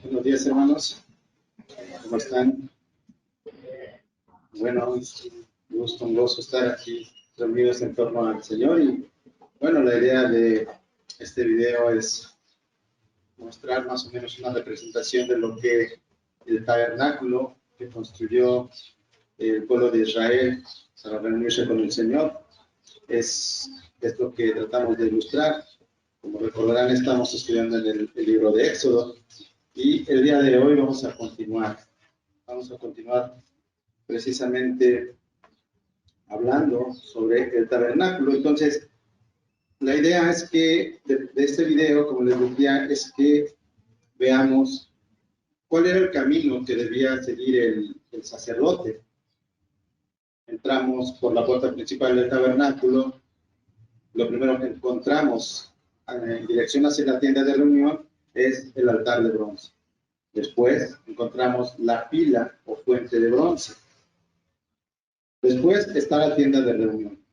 Buenos días, hermanos. ¿Cómo están? Bueno, es un gozo estar aquí reunidos en torno al Señor. Y bueno, la idea de este video es mostrar más o menos una representación de lo que el tabernáculo que construyó el pueblo de Israel para reunirse con el Señor es lo que tratamos de ilustrar. Como recordarán, estamos estudiando en el libro de Éxodo y el día de hoy vamos a continuar precisamente hablando sobre el tabernáculo. Entonces, la idea es que de este video, como les decía, es que veamos cuál era el camino que debía seguir el sacerdote. Entramos por la puerta principal del tabernáculo. Lo primero que encontramos en dirección hacia la tienda de reunión es el altar de bronce. Después encontramos la pila o fuente de bronce. Después está la tienda de reunión,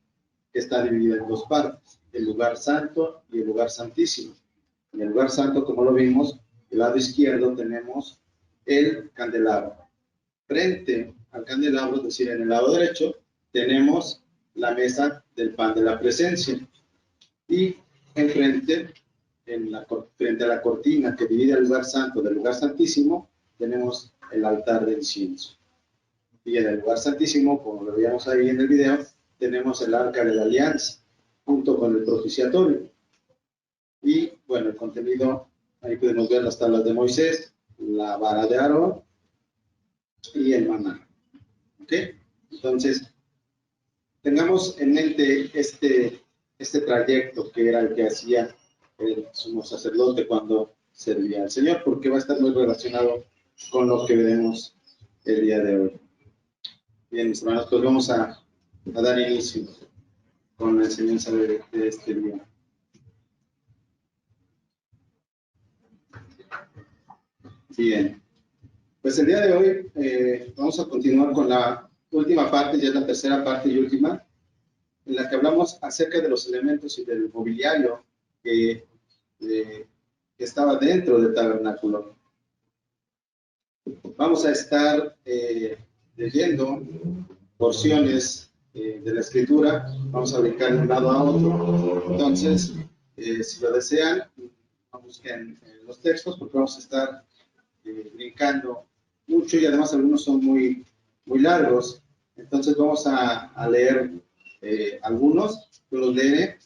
que está dividida en dos partes, el lugar santo y el lugar santísimo. En el lugar santo, como lo vimos, del lado izquierdo tenemos el candelabro. Frente al candelabro, es decir, en el lado derecho, tenemos la mesa del pan de la presencia. Y enfrente, frente a la cortina que divide el lugar santo del lugar santísimo, tenemos el altar de incienso. Y en el lugar santísimo, como lo veíamos ahí en el video, tenemos el arca de la alianza, junto con el propiciatorio. Y bueno, el contenido, ahí podemos ver las tablas de Moisés, la vara de Aarón y el maná. ¿Ok? Entonces, tengamos en mente este trayecto que era el que hacía el sumo sacerdote cuando servía al Señor, porque va a estar muy relacionado con lo que veremos el día de hoy. Bien, mis hermanos, pues vamos a dar inicio con la enseñanza de este día. Bien, pues el día de hoy vamos a continuar con la última parte, ya es la tercera parte y última, en la que hablamos acerca de los elementos y del mobiliario que estaba dentro del tabernáculo. Vamos a estar leyendo porciones de la escritura, vamos a brincar de un lado a otro. Entonces, si lo desean, busquen los textos porque vamos a estar brincando mucho y además algunos son muy largos. Entonces vamos a leer algunos, yo los leeré,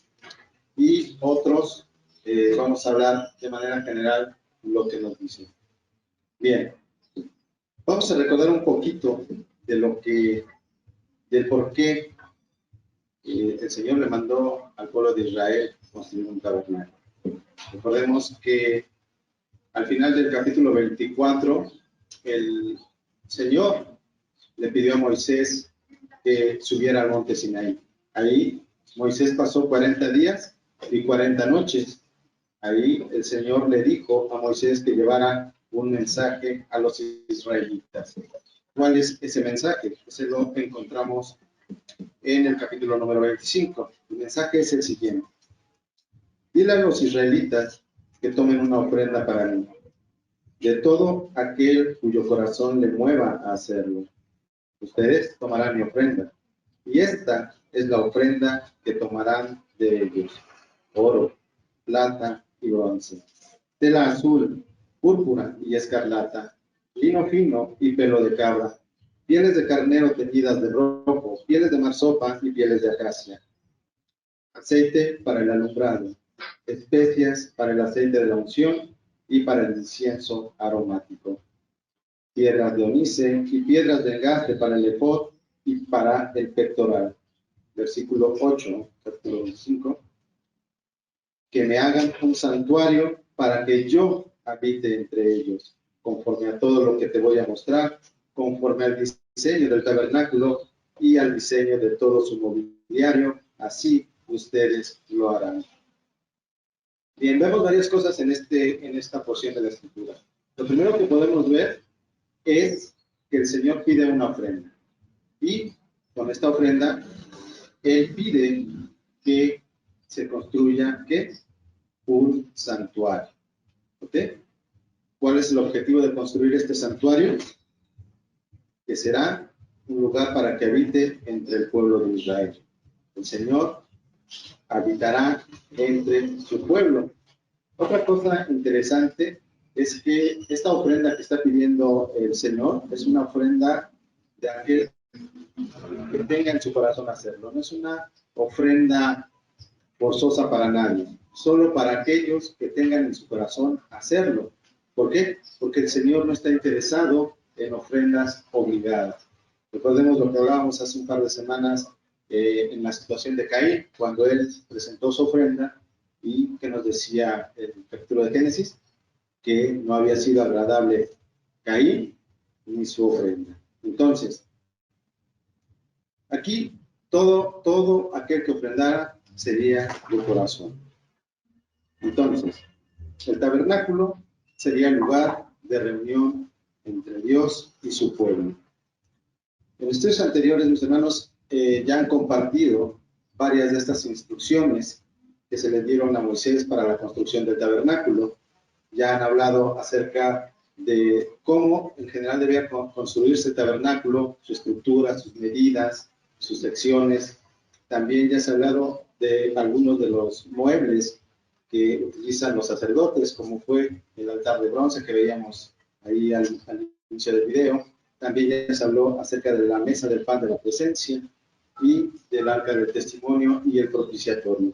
y otros vamos a hablar de manera general lo que nos dicen. Bien, vamos a recordar un poquito de del por qué el Señor le mandó al pueblo de Israel construir un tabernáculo. Recordemos que al final del capítulo 24, el Señor le pidió a Moisés que subiera al monte Sinaí. Ahí Moisés pasó 40 días y 40 noches. Ahí el Señor le dijo a Moisés que llevara un mensaje a los israelitas. ¿Cuál es ese mensaje? Ese lo encontramos en el capítulo número 25. El mensaje es el siguiente. Dile a los israelitas que tomen una ofrenda para mí, de todo aquel cuyo corazón le mueva a hacerlo. Ustedes tomarán mi ofrenda, y esta es la ofrenda que tomarán de ellos: oro, plata y bronce, tela azul, púrpura y escarlata, lino fino y pelo de cabra, pieles de carnero teñidas de rojo, pieles de marsopa y pieles de acacia, aceite para el alumbrado, especias para el aceite de la unción y para el incienso aromático, piedras de ónice y piedras de engaste para el efod y para el pectoral. Versículo 8, capítulo 25. Que me hagan un santuario para que yo habite entre ellos, conforme a todo lo que te voy a mostrar, conforme al diseño del tabernáculo y al diseño de todo su mobiliario, así ustedes lo harán. Bien, vemos varias cosas en esta porción de la escritura. Lo primero que podemos ver es que el Señor pide una ofrenda. Y con esta ofrenda, Él pide que se construya, ¿qué? Un santuario. ¿Ok? ¿Cuál es el objetivo de construir este santuario? Que será un lugar para que habite entre el pueblo de Israel. El Señor habitará entre su pueblo. Otra cosa interesante es que esta ofrenda que está pidiendo el Señor es una ofrenda de aquel que tenga en su corazón hacerlo. No es una ofrenda forzosa para nadie, solo para aquellos que tengan en su corazón hacerlo. ¿Por qué? Porque el Señor no está interesado en ofrendas obligadas. Recordemos lo que hablábamos hace un par de semanas en la situación de Caín, cuando él presentó su ofrenda y que nos decía el capítulo de Génesis, que no había sido agradable Caín ni su ofrenda. Entonces, aquí todo aquel que ofrendara sería de corazón. Entonces, el tabernáculo sería el lugar de reunión entre Dios y su pueblo. En estudios anteriores, mis hermanos ya han compartido varias de estas instrucciones que se le dieron a Moisés para la construcción del tabernáculo. Ya han hablado acerca de cómo en general debía construirse el tabernáculo, su estructura, sus medidas, sus secciones. También ya se ha hablado de algunos de los muebles que utilizan los sacerdotes, como fue el altar de bronce que veíamos ahí al inicio del video. También ya se habló acerca de la mesa del pan de la presencia y del arca del testimonio y el propiciatorio.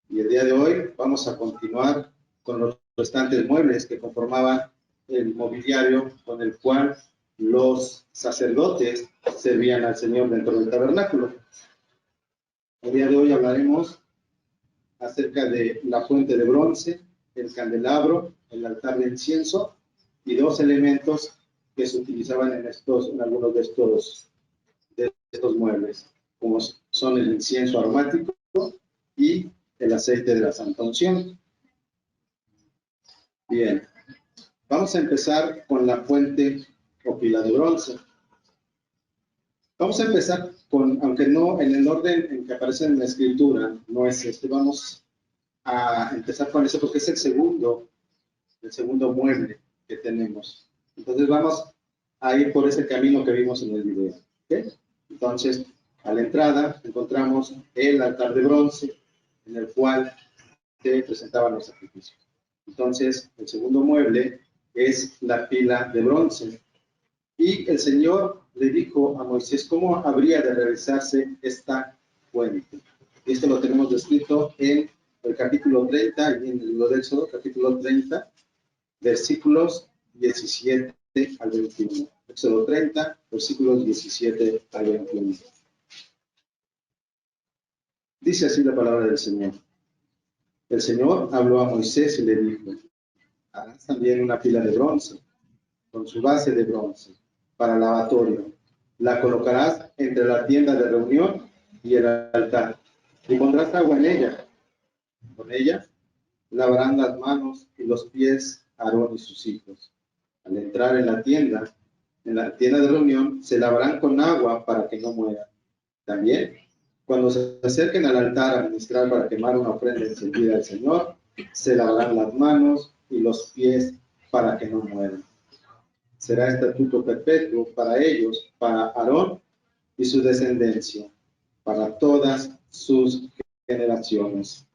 Y el día de hoy vamos a continuar con los restantes muebles que conformaban el mobiliario con el cual los sacerdotes servían al Señor dentro del tabernáculo. El día de hoy hablaremos acerca de la fuente de bronce, el candelabro, el altar de incienso y dos elementos que se utilizaban en algunos de estos muebles, como son el incienso aromático y el aceite de la santa unción. Bien, vamos a empezar con la fuente o pila de bronce. Vamos a empezar con, aunque no en el orden en que aparece en la escritura, no es este, vamos a empezar con ese porque es el segundo mueble que tenemos. Entonces vamos a ir por ese camino que vimos en el video. ¿Okay? Entonces, a la entrada encontramos el altar de bronce en el cual se presentaban los sacrificios. Entonces, el segundo mueble es la pila de bronce. Y el Señor le dijo a Moisés cómo habría de realizarse esta fuente. Y esto lo tenemos descrito en el capítulo 30, y en el libro de Éxodo, capítulo 30, versículos 17 al 21. Éxodo 30, versículos 17 al 21. Dice así la palabra del Señor. El Señor habló a Moisés y le dijo, harás también una pila de bronce, con su base de bronce, para lavatorio. La colocarás entre la tienda de reunión y el altar, y pondrás agua en ella. Con ella lavarán las manos y los pies Aarón y sus hijos. Al entrar en la tienda de reunión, se lavarán con agua para que no mueran. También, cuando se acerquen al altar a ministrar para quemar una ofrenda encendida al Señor, se lavarán las manos y los pies para que no mueran. Será estatuto perpetuo para ellos, para Aarón y su descendencia, para todas sus generaciones.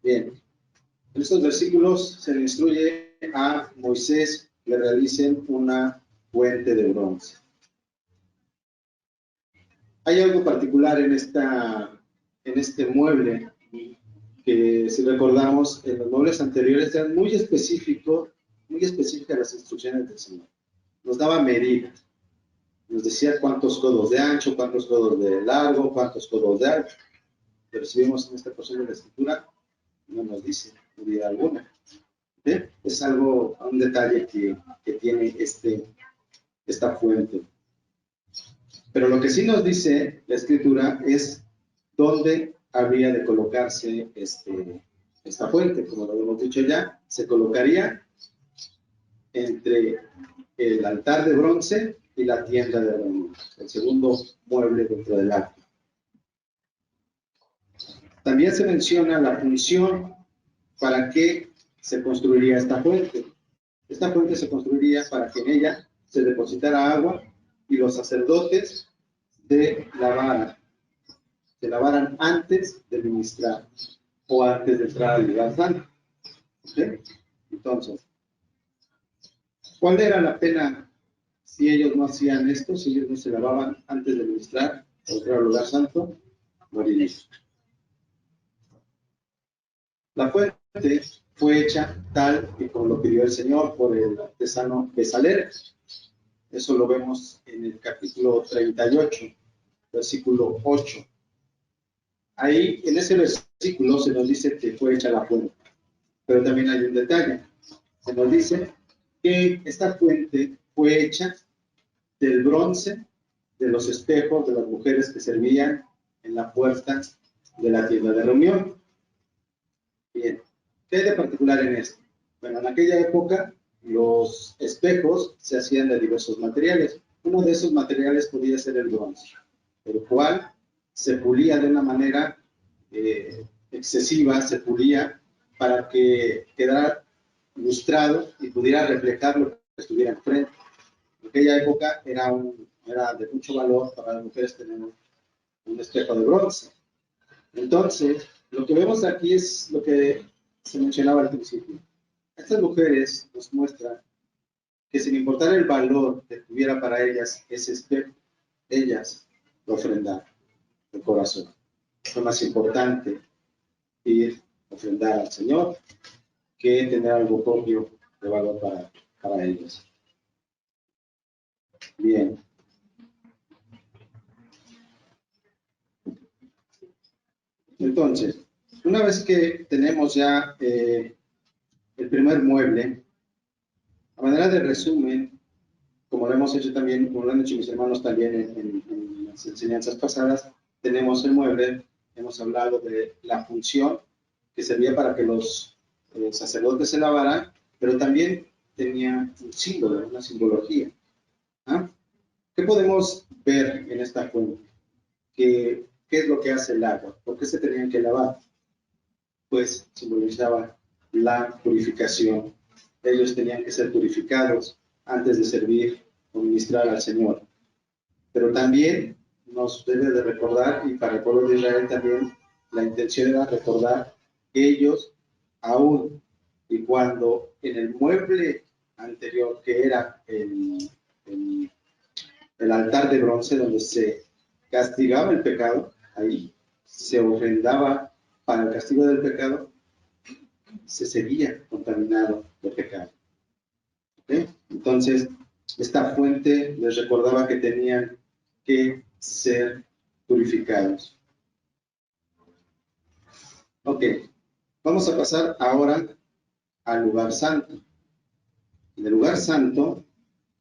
Bien, en estos versículos se le instruye a Moisés que realicen una fuente de bronce. Hay algo particular en este mueble que, si recordamos, en los muebles anteriores eran muy específicas las instrucciones del Señor. Nos daba medidas, nos decía cuántos codos de ancho, cuántos codos de largo, cuántos codos de alto. Pero si vemos en esta porción de la escritura, no nos dice medida alguna. ¿Sí? Es algo, un detalle que tiene esta fuente. Pero lo que sí nos dice la escritura es dónde habría de colocarse esta fuente. Como lo hemos dicho ya, se colocaría entre el altar de bronce y la tienda de reunión, el segundo mueble dentro del arca. También se menciona la función para que se construiría esta fuente. Esta fuente se construiría para que en ella se depositara agua y los sacerdotes se lavaran antes de ministrar o antes de entrar al lugar santo. ¿Okay? Entonces, ¿cuál era la pena si ellos no hacían esto, si ellos no se lavaban antes de ministrar o entrar al lugar santo? Morirían. La fuente fue hecha tal que como lo pidió el Señor por el artesano Bezalel. Eso lo vemos en el capítulo 38, versículo 8. Ahí, en ese versículo, se nos dice que fue hecha la fuente. Pero también hay un detalle. Se nos dice que esta fuente fue hecha del bronce de los espejos de las mujeres que servían en la puerta de la tienda de reunión. Bien, ¿qué hay de particular en esto? Bueno, en aquella época los espejos se hacían de diversos materiales. Uno de esos materiales podía ser el bronce, el cual se pulía de una manera excesiva, se pulía para que quedara lustrado y pudiera reflejar lo que estuviera enfrente. En aquella época era de mucho valor para las mujeres tener un espejo de bronce. Entonces, lo que vemos aquí es lo que se mencionaba al principio. Estas mujeres nos muestran que sin importar el valor que tuviera para ellas ese espejo, ellas lo ofrendaron de corazón. Fue más importante ir a ofrendar al Señor que tener algo propio de valor para ellos. Bien. Entonces, una vez que tenemos ya el primer mueble, a manera de resumen, como lo hemos hecho también, como lo han hecho mis hermanos también en las enseñanzas pasadas, tenemos el mueble, hemos hablado de la función que servía para que los sacerdotes se lavaran, pero también tenía un símbolo, una simbología. ¿Ah? ¿Qué podemos ver en esta fuente? ¿Qué es lo que hace el agua? ¿Por qué se tenían que lavar? Pues simbolizaba la purificación. Ellos tenían que ser purificados antes de servir o ministrar al Señor. Pero también nos debe de recordar, y para el pueblo de Israel también, la intención era recordar que ellos, aún y cuando en el mueble anterior, que era el altar de bronce donde se castigaba el pecado, ahí se ofrendaba para el castigo del pecado, se seguía contaminado de pecado. ¿Okay? Entonces, esta fuente les recordaba que tenían que ser purificados. Ok, vamos a pasar ahora al lugar santo. En el lugar santo,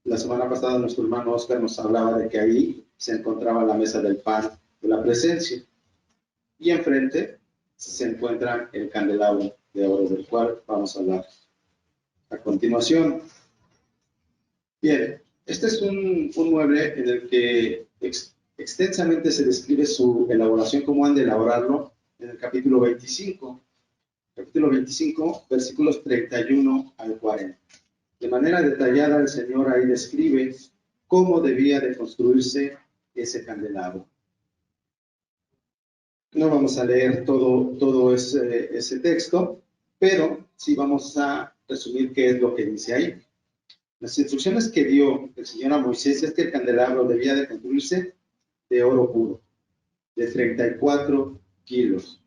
la semana pasada nuestro hermano Oscar nos hablaba de que ahí se encontraba la mesa del pan de la presencia. Y enfrente se encuentra el candelabro de oro, del cual vamos a hablar a continuación. Bien, este es un mueble en el que extensamente se describe su elaboración, cómo han de elaborarlo, en el capítulo 25. Capítulo 25, versículos 31 al 40. De manera detallada, el Señor ahí describe cómo debía de construirse ese candelabro. No vamos a leer todo ese texto, pero sí vamos a resumir qué es lo que dice ahí. Las instrucciones que dio el Señor a Moisés es que el candelabro debía de construirse de oro puro, de 34 kilos.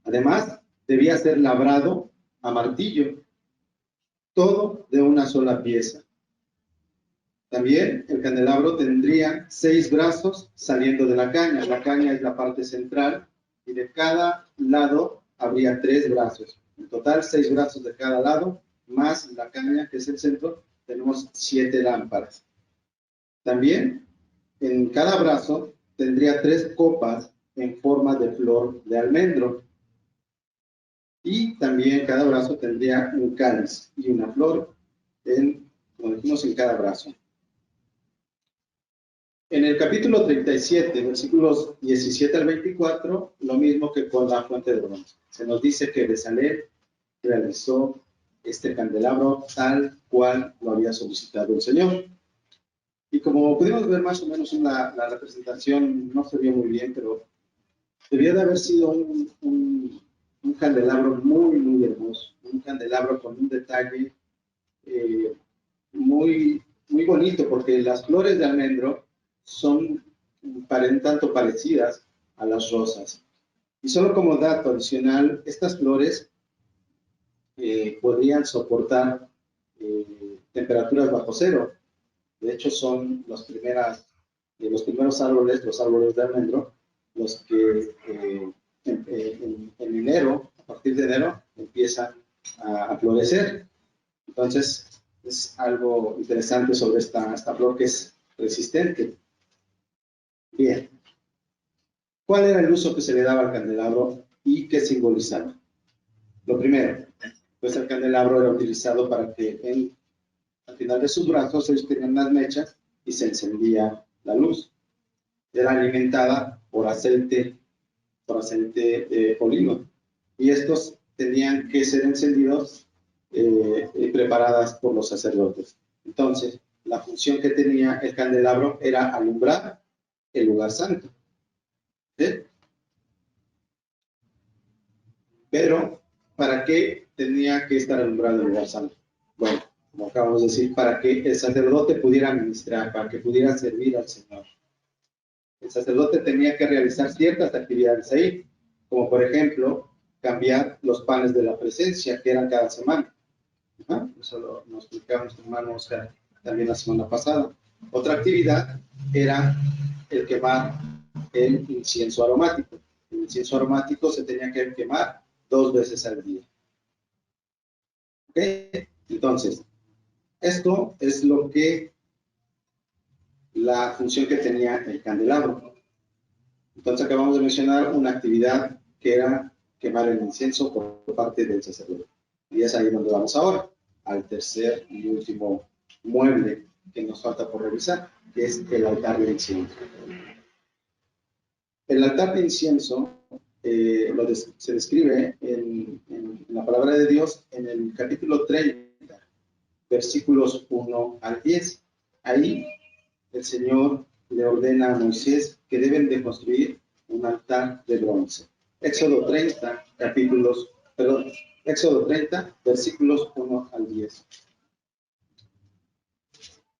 Además, debía ser labrado a martillo, todo de una sola pieza. También el candelabro tendría 6 brazos saliendo de la caña. La caña es la parte central y de cada lado habría 3 brazos. En total, 6 brazos de cada lado, más la caña que es el centro, tenemos 7 lámparas. También en cada brazo tendría 3 copas en forma de flor de almendro. Y también cada brazo tendría un cáliz y una flor, como dijimos, en cada brazo. En el capítulo 37, versículos 17 al 24, lo mismo que con la fuente de bronce. Se nos dice que Bezalel realizó este candelabro tal cual lo había solicitado el Señor. Y como pudimos ver más o menos la representación, no se vio muy bien, pero debía de haber sido un candelabro muy, muy hermoso, un candelabro con un detalle muy, muy bonito, porque las flores de almendro son un tanto parecidas a las rosas. Y solo como dato adicional, estas flores podrían soportar temperaturas bajo cero. De hecho, son los primeros árboles, los árboles de almendro, los que en enero, a partir de enero, empiezan a florecer. Entonces, es algo interesante sobre esta flor que es resistente. Bien. ¿Cuál era el uso que se le daba al candelabro y qué simbolizaba? Lo primero, pues el candelabro era utilizado para que al final de sus brazos ellos tenían unas mechas y se encendía la luz. Era alimentada por aceite de oliva. Y estos tenían que ser encendidos y preparadas por los sacerdotes. Entonces, la función que tenía el candelabro era alumbrar el lugar santo. ¿Sí? Pero, ¿para qué tenía que estar alumbrado el lugar santo? Bueno, como acabamos de decir, para que el sacerdote pudiera ministrar, para que pudiera servir al Señor. El sacerdote tenía que realizar ciertas actividades ahí, como por ejemplo, cambiar los panes de la presencia, que eran cada semana. Eso nos explicaba nuestro hermano Oscar también la semana pasada. Otra actividad era el quemar el incienso aromático. El incienso aromático se tenía que quemar 2 veces al día. ¿Okay? Entonces, esto es la función que tenía el candelabro. Entonces acabamos de mencionar una actividad que era quemar el incienso por parte del sacerdote. Y es ahí donde vamos ahora, al tercer y último mueble que nos falta por revisar, que es el altar de incienso. El altar de incienso se describe en la palabra de Dios en el capítulo 30, versículos 1 al 10. Ahí el Señor le ordena a Moisés que deben de construir un altar de bronce. Éxodo 30, versículos 1 al 10.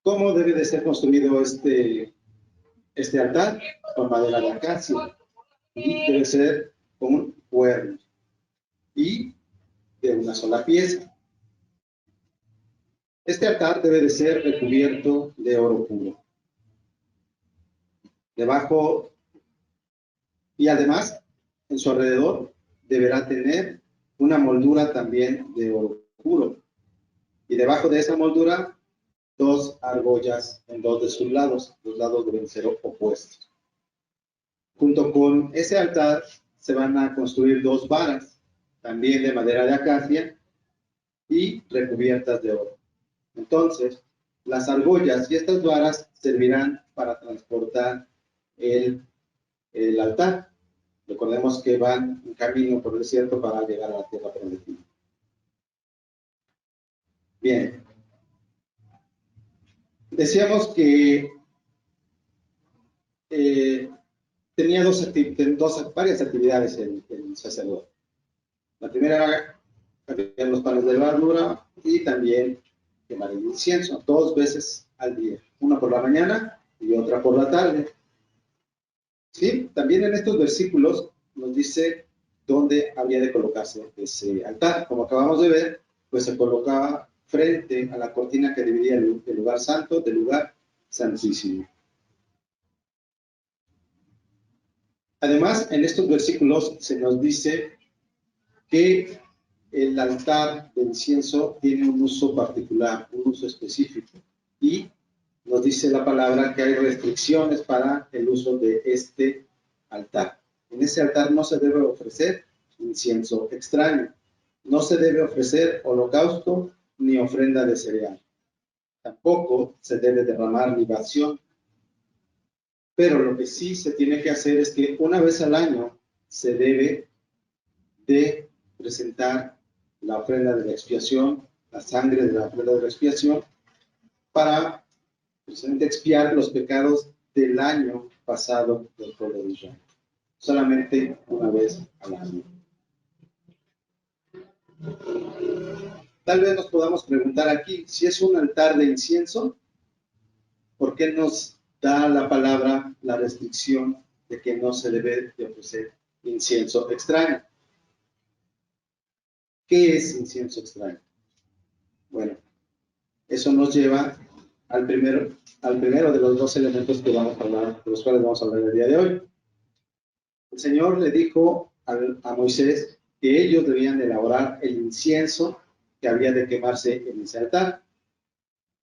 ¿Cómo debe de ser construido este altar? Con madera de acacia. Y debe ser con un cuerno. Y de una sola pieza. Este altar debe de ser recubierto de oro puro. Debajo, y además, en su alrededor, deberá tener una moldura también de oro puro. Y debajo de esa moldura, 2 argollas en 2 de sus lados. Los lados deben ser opuestos. Junto con ese altar se van a construir 2 varas, también de madera de acacia y recubiertas de oro. Entonces, las argollas y estas varas servirán para transportar el altar. Recordemos que van en camino por el desierto para llegar a la tierra prometida. Bien. Decíamos que tenía varias actividades el sacerdote. La primera era cambiar los panes de levadura y también quemar el incienso 2 veces al día, una por la mañana y otra por la tarde. ¿Sí? También en estos versículos nos dice dónde había de colocarse ese altar. Como acabamos de ver, pues se colocaba frente a la cortina que dividía el lugar santo del lugar santísimo. Además, en estos versículos se nos dice que el altar de incienso tiene un uso particular, un uso específico. Y nos dice la palabra que hay restricciones para el uso de este altar. En ese altar no se debe ofrecer incienso extraño. No se debe ofrecer holocausto ni ofrenda de cereal. Tampoco se debe derramar libación. Pero lo que sí se tiene que hacer es que una vez al año se debe de presentar la ofrenda de la expiación, la sangre de la ofrenda de la expiación, para precisamente expiar los pecados del año pasado del pueblo de Israel. Solamente una vez al año. Tal vez nos podamos preguntar aquí, si es un altar de incienso, ¿por qué nos da la palabra la restricción de que no se debe de ofrecer incienso extraño? ¿Qué es incienso extraño? Bueno, eso nos lleva al primero de los dos elementos que vamos a hablar, de los cuales vamos a hablar el día de hoy. El Señor le dijo a Moisés que ellos debían elaborar el incienso que había de quemarse en ese altar.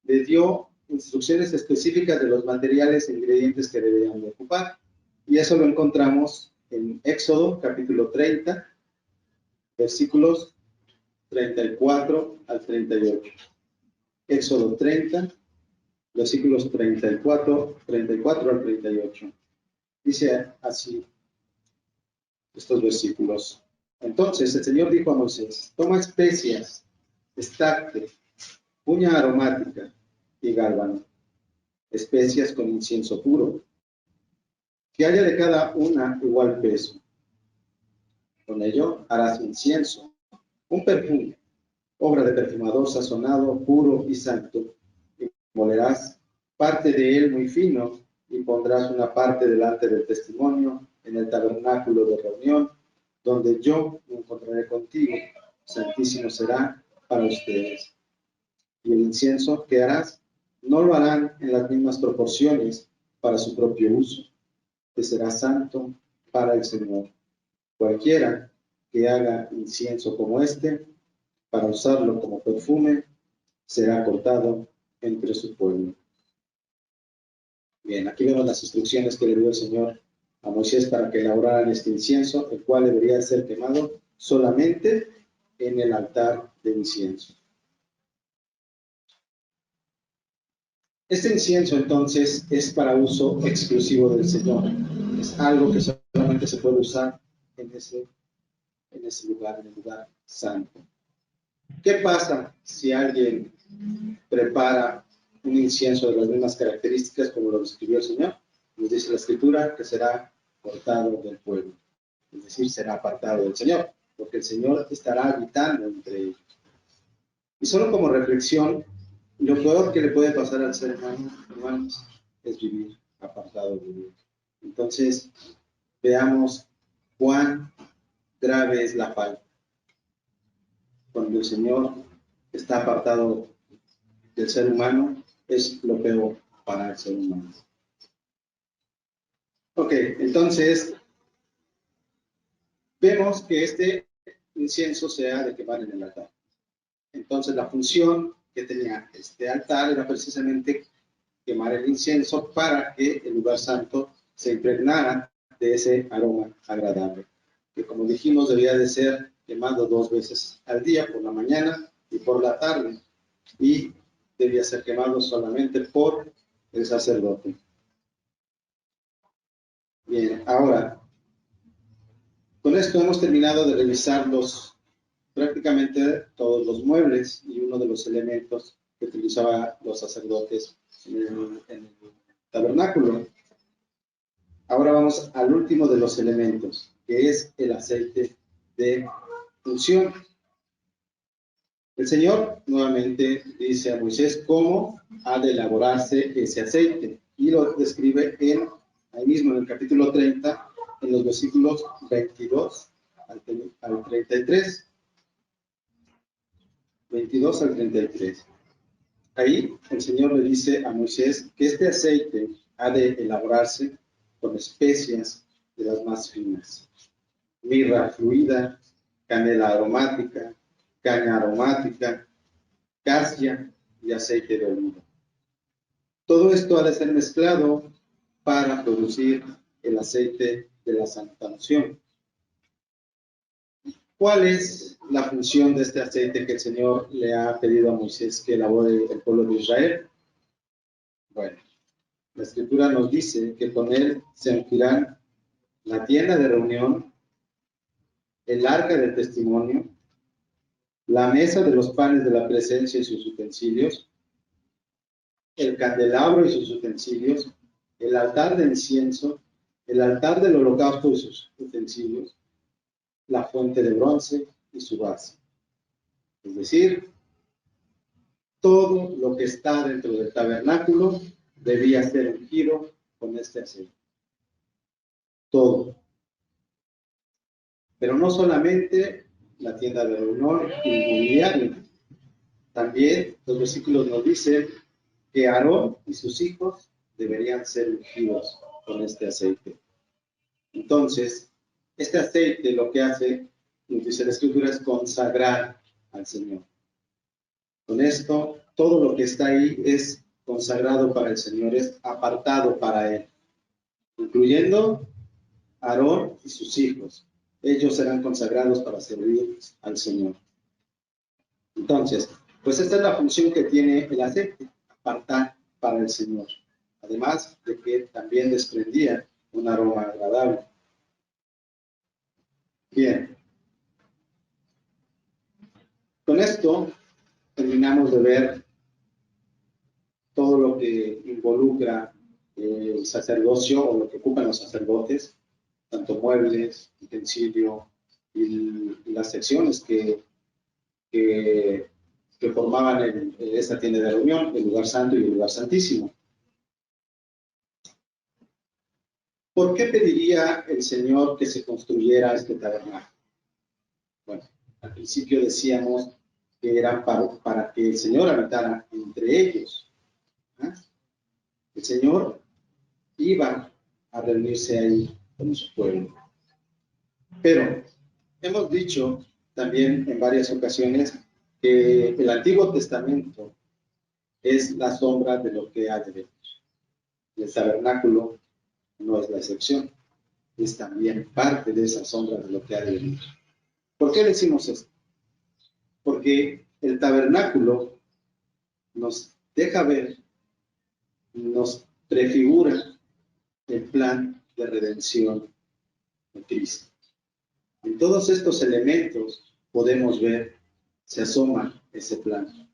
Le dio instrucciones específicas de los materiales e ingredientes que debían de ocupar. Y eso lo encontramos en Éxodo, capítulo 30, versículos 34 al 38. Éxodo 30, versículos 34 al 38. Dice así estos versículos. Entonces el Señor dijo a Moisés, toma especias, estacte, puña aromática y gálbano, especias con incienso puro, que haya de cada una igual peso. Con ello harás incienso, un perfume, obra de perfumador sazonado, puro y santo, y molerás parte de él muy fino, y pondrás una parte delante del testimonio en el tabernáculo de reunión, donde yo me encontraré contigo, santísimo será para ustedes. Y el incienso que harás, no lo harán en las mismas proporciones para su propio uso, que será santo para el Señor. Cualquiera que haga incienso como este, para usarlo como perfume, será cortado entre su pueblo. Bien, aquí vemos las instrucciones que le dio el Señor a Moisés para que elaboraran este incienso, el cual debería ser quemado solamente en el altar de incienso. Este incienso, entonces, es para uso exclusivo del Señor. Es algo que solamente se puede usar en ese lugar, en el lugar santo. ¿Qué pasa si alguien prepara un incienso de las mismas características como lo describió el Señor? Nos dice la Escritura que será cortado del pueblo, es decir, será apartado del Señor, porque el Señor estará habitando entre ellos. Y solo como reflexión, lo peor que le puede pasar al ser humano, hermanos, es vivir apartado de Dios. Entonces, veamos cuán grave es la falta. Cuando el Señor está apartado del ser humano, es lo peor para el ser humano. Ok, entonces, vemos que este incienso se ha de quemar en el altar. Entonces, la función que tenía este altar era precisamente quemar el incienso para que el lugar santo se impregnara de ese aroma agradable, que como dijimos debía de ser quemado 2 veces al día, por la mañana y por la tarde, y debía ser quemado solamente por el sacerdote. Bien, ahora, con esto hemos terminado de revisar prácticamente todos los muebles y uno de los elementos que utilizaban los sacerdotes en el tabernáculo. Ahora vamos al último de los elementos, que es el aceite de unción. El Señor nuevamente dice a Moisés cómo ha de elaborarse ese aceite y lo describe ahí mismo en el capítulo 30, en los versículos 22 al 33. 22 al 33. Ahí el Señor le dice a Moisés que este aceite ha de elaborarse con especias de las más finas: mirra fluida, canela aromática, caña aromática, cassia y aceite de oliva. Todo esto ha de ser mezclado para producir el aceite de la santa unción. ¿Cuál es la función de este aceite que el Señor le ha pedido a Moisés que elabore el pueblo de Israel? Bueno, la Escritura nos dice que con él se ungirán la tienda de reunión, el arca del testimonio, la mesa de los panes de la presencia y sus utensilios, el candelabro y sus utensilios, el altar de incienso, el altar del holocausto y sus utensilios, la fuente de bronce y su base. Es decir, todo lo que está dentro del tabernáculo debía ser ungido con este aceite. Todo. Pero no solamente la tienda de reunión y el mobiliario. También los versículos nos dicen que Aarón y sus hijos deberían ser ungidos con este aceite. Entonces, este aceite lo que hace, nos dice la Escritura, es consagrar al Señor. Con esto, todo lo que está ahí es consagrado para el Señor, es apartado para Él, incluyendo Aarón y sus hijos. Ellos serán consagrados para servir al Señor. Entonces, pues esta es la función que tiene el aceite, apartar para el Señor. Además de que también desprendía un aroma agradable. Bien. Con esto terminamos de ver todo lo que involucra el sacerdocio o lo que ocupan los sacerdotes, tanto muebles, utensilio y las secciones que formaban esta tienda de reunión, el lugar santo y el lugar santísimo. ¿Por qué pediría el Señor que se construyera este tabernáculo? Bueno, al principio decíamos que era para que el Señor habitara entre ellos. ¿Ah? El Señor iba a reunirse ahí con su pueblo. Pero hemos dicho también en varias ocasiones que el Antiguo Testamento es la sombra de lo que ha de venir. El tabernáculo no es la excepción, es también parte de esa sombra de lo que ha de venir. ¿Por qué decimos esto? Porque el tabernáculo nos deja ver, nos prefigura el plan de redención de Cristo. En todos estos elementos podemos ver, se asoma ese plan.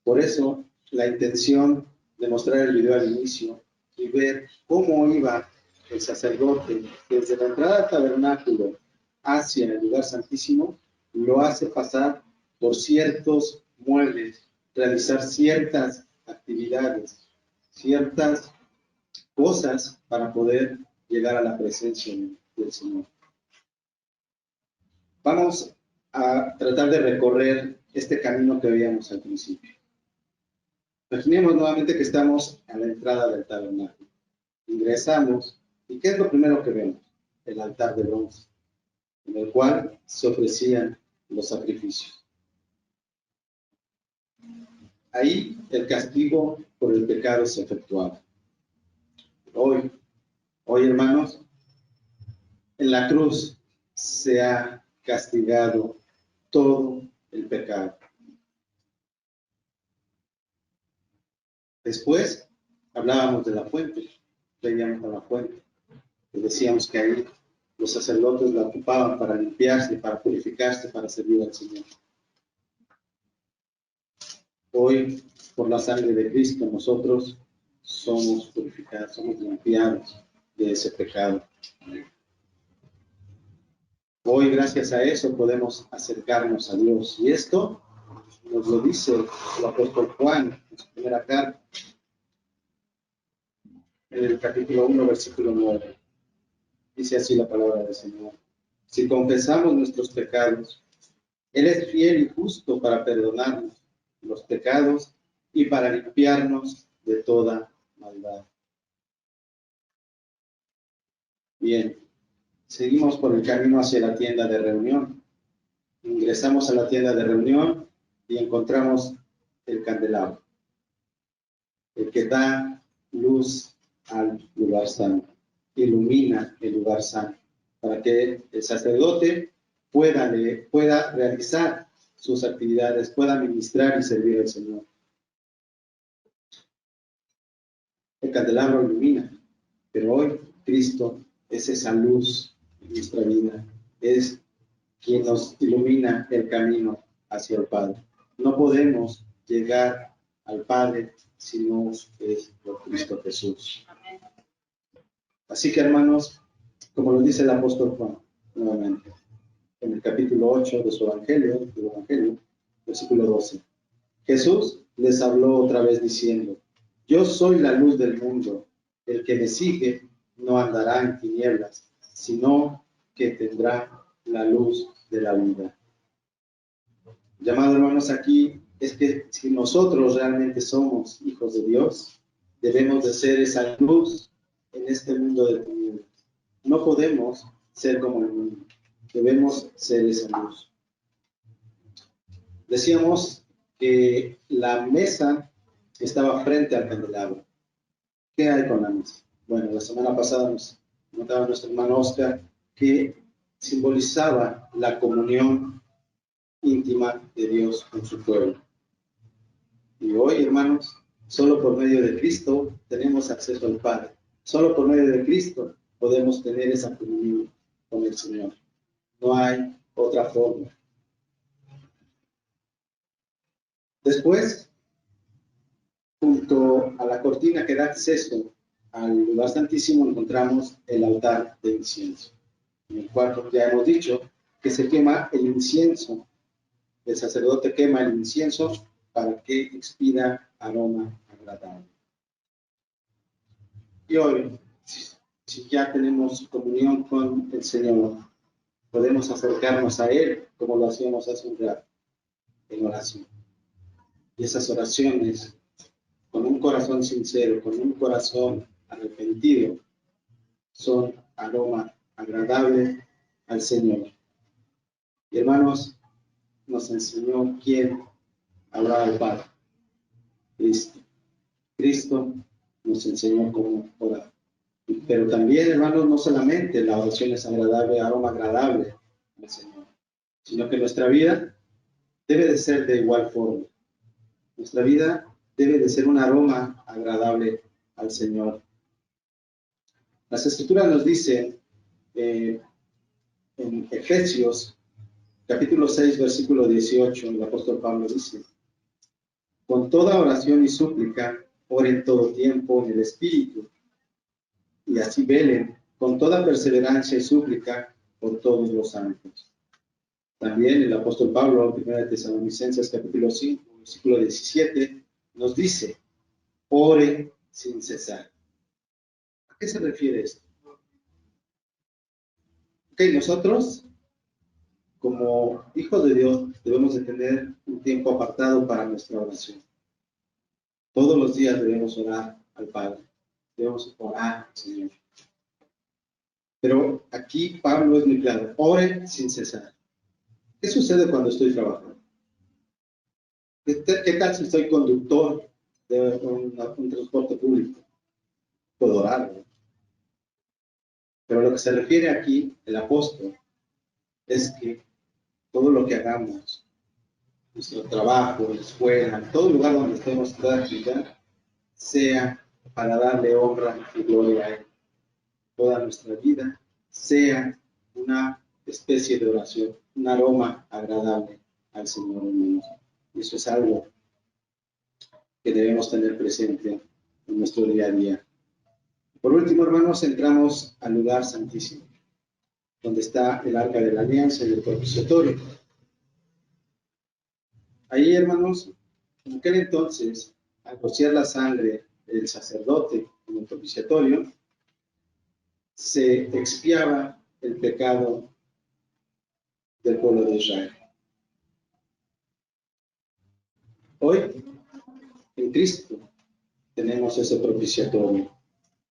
Por eso, la intención de mostrar el video al inicio y ver cómo iba el sacerdote desde la entrada al tabernáculo hacia el lugar santísimo, lo hace pasar por ciertos muebles, realizar ciertas actividades, ciertas cosas para poder llegar a la presencia del Señor. Vamos a tratar de recorrer este camino que veíamos al principio. Imaginemos nuevamente que estamos a la entrada del tabernáculo. Ingresamos, ¿y qué es lo primero que vemos? El altar de bronce, en el cual se ofrecían los sacrificios. Ahí el castigo por el pecado se efectuaba. Hoy, hermanos, en la cruz se ha castigado todo el pecado. Después hablábamos de la fuente, veíamos a la fuente, y decíamos que ahí los sacerdotes la ocupaban para limpiarse, para purificarse, para servir al Señor. Hoy, por la sangre de Cristo, nosotros somos purificados, somos limpiados de ese pecado. Hoy, gracias a eso, podemos acercarnos a Dios. Y esto nos lo dice el apóstol Juan en su primera carta, en el capítulo 1, versículo 9. Dice así la palabra del Señor. Si confesamos nuestros pecados, Él es fiel y justo para perdonarnos los pecados y para limpiarnos de toda maldad. Bien, seguimos por el camino hacia la tienda de reunión. Ingresamos a la tienda de reunión y encontramos el candelabro, el que da luz al lugar santo, ilumina el lugar santo, para que el sacerdote pueda realizar sus actividades, pueda ministrar y servir al Señor. El candelabro ilumina, pero hoy Cristo es esa luz en nuestra vida, es quien nos ilumina el camino hacia el Padre. No podemos llegar al Padre si no es por Cristo Jesús. Así que, hermanos, como lo dice el apóstol Juan, nuevamente, en el capítulo 8 de su Evangelio, versículo 12, Jesús les habló otra vez diciendo: yo soy la luz del mundo, el que me sigue no andará en tinieblas, sino que tendrá la luz de la vida. Llamado, hermanos, aquí es que si nosotros realmente somos hijos de Dios, debemos de ser esa luz en este mundo de tinieblas. No podemos ser como el mundo, debemos ser esa luz. Decíamos que la mesa estaba frente al candelabro. ¿Qué hay con la mesa? Bueno, la semana pasada nos contaba nuestro hermano Oscar que simbolizaba la comunión íntima de Dios con su pueblo. Y hoy, hermanos, solo por medio de Cristo tenemos acceso al Padre. Solo por medio de Cristo podemos tener esa comunión con el Señor. No hay otra forma. Después, junto a la cortina que da acceso al lugar santísimo, encontramos el altar de incienso, en el cual ya hemos dicho que se quema el incienso. El sacerdote quema el incienso para que expida aroma agradable. Y hoy, si ya tenemos comunión con el Señor, podemos acercarnos a Él como lo hacíamos hace un rato, en oración. Y esas oraciones, con un corazón sincero, con un corazón arrepentido, son aroma agradable al Señor. Y hermanos, nos enseñó quién hablaba al Padre. Cristo. Cristo nos enseñó cómo orar. Pero también, hermanos, no solamente la oración es agradable, aroma agradable al Señor, sino que nuestra vida debe de ser de igual forma. Nuestra vida debe de ser un aroma agradable al Señor. Las Escrituras nos dicen en Efesios, capítulo 6, versículo 18, el apóstol Pablo dice: con toda oración y súplica, oren todo tiempo en el Espíritu, y así velen con toda perseverancia y súplica por todos los santos. También el apóstol Pablo, 1 Tesalonicenses capítulo 5, versículo 17, nos dice: ore sin cesar. ¿A qué se refiere esto? Ok, nosotros, como hijos de Dios, debemos de tener un tiempo apartado para nuestra oración. Todos los días debemos orar al Padre. Debemos orar al Señor. Pero aquí Pablo es muy claro: ore sin cesar. ¿Qué sucede cuando estoy trabajando? ¿Qué tal si soy conductor de un transporte público? Puedo orar, ¿no? Pero lo que se refiere aquí el apóstol es que todo lo que hagamos, nuestro trabajo, la escuela, todo lugar donde estemos, toda actividad, sea para darle honra y gloria a Él. Toda nuestra vida sea una especie de oración, un aroma agradable al Señor, hermanos. Y eso es algo que debemos tener presente en nuestro día a día. Por último, hermanos, entramos al lugar santísimo, donde está el arca de la alianza y el propiciatorio. Ahí, hermanos, en aquel entonces, al rociar la sangre del sacerdote en el propiciatorio, se expiaba el pecado del pueblo de Israel. Hoy, en Cristo, tenemos ese propiciatorio.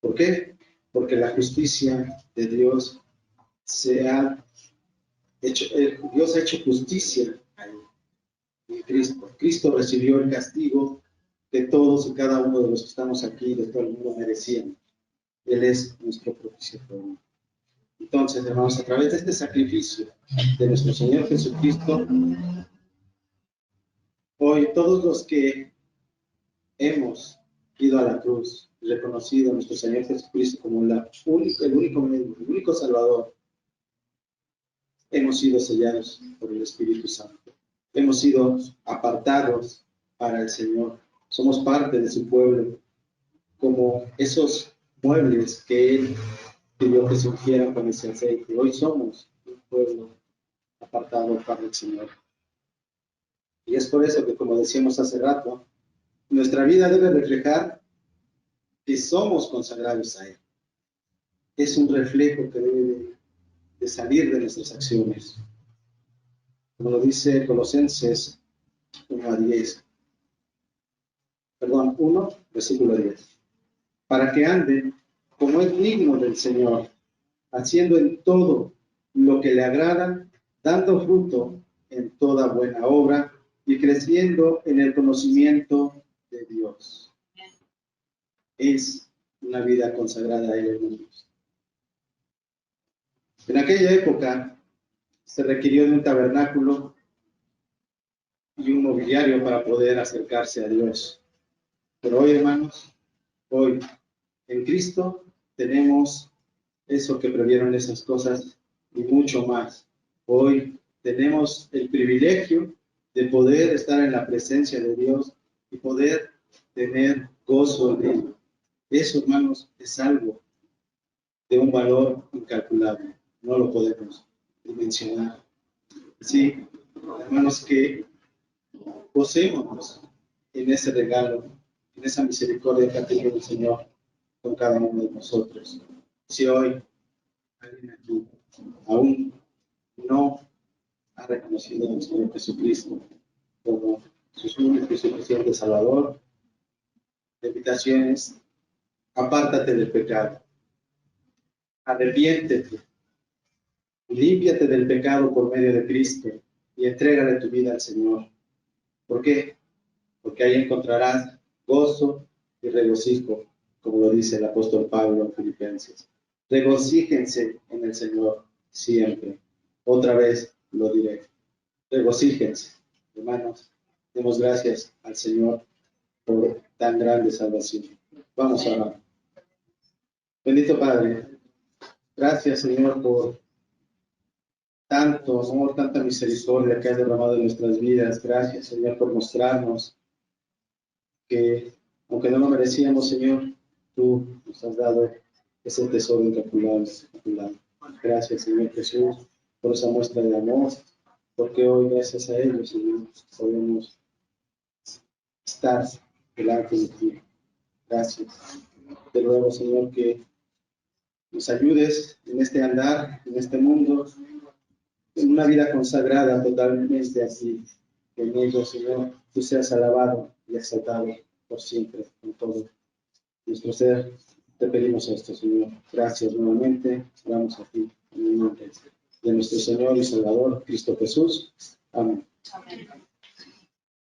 ¿Por qué? Porque la justicia de Dios Dios ha hecho justicia en Cristo. Cristo recibió el castigo que todos y cada uno de los que estamos aquí, de todo el mundo, merecían. Él es nuestro propiciatorio. Entonces, hermanos, a través de este sacrificio de nuestro Señor Jesucristo, hoy todos los que hemos ido a la cruz y reconocido a nuestro Señor Jesucristo como el único medio, el único Salvador, hemos sido sellados por el Espíritu Santo. hemos sido apartados para el Señor. Somos parte de su pueblo, como esos muebles que Él pidió que se ungieran con ese aceite. Hoy somos un pueblo apartado para el Señor. Y es por eso que, como decíamos hace rato, nuestra vida debe reflejar que somos consagrados a Él. Es un reflejo que debe de salir de nuestras acciones. Como lo dice Colosenses 1, versículo 10. Para que anden como es digno del Señor, haciendo en todo lo que le agrada, dando fruto en toda buena obra y creciendo en el conocimiento de Dios. Es una vida consagrada a Él, hermanos. En aquella época se requirió de un tabernáculo y un mobiliario para poder acercarse a Dios. Pero hoy, hermanos, hoy en Cristo tenemos eso que previeron esas cosas y mucho más. Hoy tenemos el privilegio de poder estar en la presencia de Dios y poder tener gozo en Él. Eso, hermanos, es algo de un valor incalculable. No lo podemos dimensionar. Sí, hermanos, que poseemos en ese regalo, en esa misericordia que ha tenido el Señor con cada uno de nosotros. Si hoy alguien aquí aún no ha reconocido al Señor Jesucristo como su único y suficiente Salvador, la invitación es: apártate del pecado, arrepiéntete, límpiate del pecado por medio de Cristo y entrégale tu vida al Señor. ¿Por qué? Porque ahí encontrarás gozo y regocijo, como lo dice el apóstol Pablo en Filipenses. Regocíjense en el Señor siempre. Otra vez lo diré. Regocíjense, hermanos. Demos gracias al Señor por tan grande salvación. Vamos a orar. Bendito Padre, gracias, Señor, por tanto amor, tanta misericordia que has derramado en nuestras vidas. Gracias, Señor, por mostrarnos que, aunque no lo merecíamos, Señor, tú nos has dado ese tesoro incalculable. Gracias, Señor Jesús, por esa muestra de amor, porque hoy, gracias a ellos, Señor, podemos estar delante de ti. Gracias. Te ruego, Señor, que nos ayudes en este andar, en este mundo, en una vida consagrada totalmente así. Que en ello, Señor, tú seas alabado y exaltado por siempre, con todo nuestro ser. Te pedimos esto, Señor. Gracias nuevamente. Oramos a ti en el nombre de nuestro Señor y Salvador, Cristo Jesús. Amén. Amén.